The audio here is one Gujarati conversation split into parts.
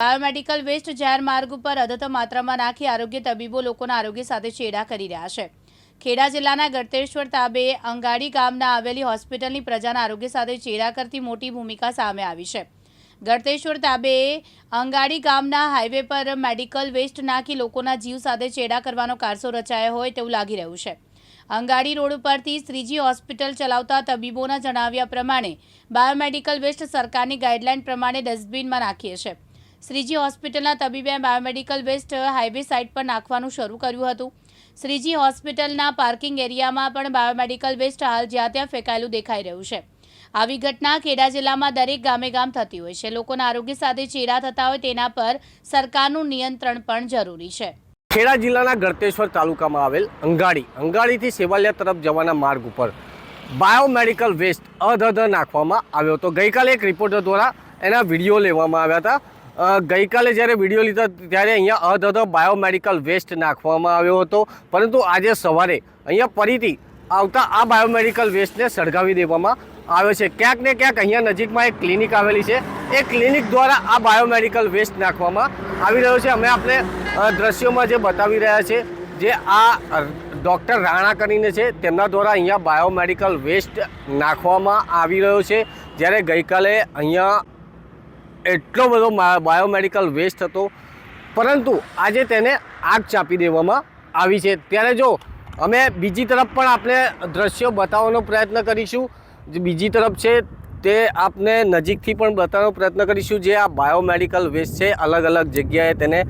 બાયોમેડિકલ વેસ્ટ જાહેર માર્ગ ઉપર અધધ માત્રામાં નાખી આરોગ્ય તબીબો લોકોના આરોગ્ય સાથે ચેડા કરી રહ્યા છે। ખેડા જિલ્લાના ગળતેશ્વર તાબે અંગાડી ગામના આવેલી હોસ્પિટલની પ્રજાના આરોગ્ય સાથે ચેડા કરતી મોટી ભૂમિકા સામે આવી છે। ગળતેશ્વર તાબે અંગાડી ગામના હાઈવે પર મેડિકલ વેસ્ટ નાખી લોકોના જીવ સાથે ચેડા કરવાનો કારસો રચાયો હોય તેવું લાગી રહ્યું છે। અંગાડી રોડ પરથી શ્રીજી હોસ્પિટલ ચલાવતા તબીબોના જણાવ્યા પ્રમાણે બાયોમેડિકલ વેસ્ટ સરકારની ગાઈડલાઈન પ્રમાણે ડસ્ટબિનમાં નાખીએ છે। શ્રીજી હોસ્પિટલના તબીબે બાયોમેડિકલ વેસ્ટ હાઈવે સાઇટ પર નાખવાનું શરૂ કર્યું હતું। શ્રીજી હોસ્પિટલના પાર્કિંગ એરિયામાં પણ બાયોમેડિકલ વેસ્ટ હાલ જ્યાં ત્યાં ફેંકાયેલું દેખાઈ રહ્યું છે। આવી ઘટના ખેડા જિલ્લામાં દરેક ગામે ગામ થતી હોય છે। લોકોના આરોગ્ય સાથે ચેડા થતા હોય તેના પર સરકારનું નિયંત્રણ પણ જરૂરી છે। ખેડા જિલ્લાના ગળતેશ્વર તાલુકામાં આવેલ અંગાડીથી સેવાલિયા તરફ જવાના માર્ગ ઉપર બાયોમેડિકલ વેસ્ટ અધધ નાખવામાં આવ્યો હતો। ગઈકાલે એક રિપોર્ટર દ્વારા એના વિડીયો લેવામાં આવ્યા હતા। ગઈકાલે જ્યારે વિડીયો લીધા ત્યારે અહીંયા અધધ બાયોમેડિકલ વેસ્ટ નાખવામાં આવ્યો હતો, પરંતુ આજે સવારે અહીંયા ફરીથી આવતા આ બાયોમેડિકલ વેસ્ટને સળગાવી દેવામાં આવ્યો છે। ક્યાંક ને ક્યાંક અહીંયા નજીકમાં એક ક્લિનિક આવેલી છે, એ ક્લિનિક દ્વારા આ બાયોમેડિકલ વેસ્ટ નાખવામાં આવી રહ્યો છે। અમે આપણે દ્રશ્યોમાં જે બતાવી રહ્યા છે, જે આ ડૉક્ટર રાણા કરીને છે, તેમના દ્વારા અહીંયા બાયોમેડિકલ વેસ્ટ નાખવામાં આવી રહ્યો છે। જ્યારે ગઈકાલે અહીંયા એટલો બધો બાયોમેડિકલ વેસ્ટ હતો, પરંતુ આજે તેને આગ ચાંપી દેવામાં આવી છે। ત્યારે જો અમે બીજી તરફ પણ આપણે દ્રશ્યો બતાવવાનો પ્રયત્ન કરીશું, જે બીજી તરફ છે તે આપને નજીકથી પણ બતાવવાનો પ્રયત્ન કરીશું। જે આ બાયોમેડિકલ વેસ્ટ છે, અલગ અલગ જગ્યાએ તેને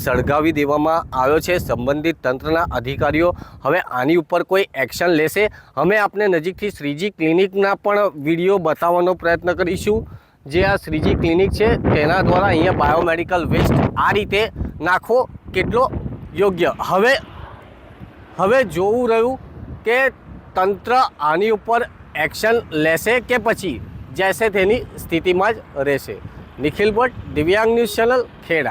સળગાવી દેવામાં આવ્યો છે। સંબંધિત તંત્રના અધિકારીઓ હવે આની ઉપર કોઈ એક્શન લેશે। અમે આપને નજીકથી શ્રીજી ક્લિનિકના પણ વિડીયો બતાવવાનો પ્રયત્ન કરીશું। જે આ શ્રીજી ક્લિનિક છે તેના દ્વારા અહીંયા બાયોમેડિકલ વેસ્ટ આ રીતે નાખવો કેટલો યોગ્ય। હવે જોવું રહ્યું કે તંત્ર આની ઉપર એક્શન લેશે કે પછી જૈસે તેની સ્થિતિમાં જ રહેશે। નિખિલ ભટ્ટ, દિવ્યાંગ ન્યૂઝ ચેનલ, ખેડા।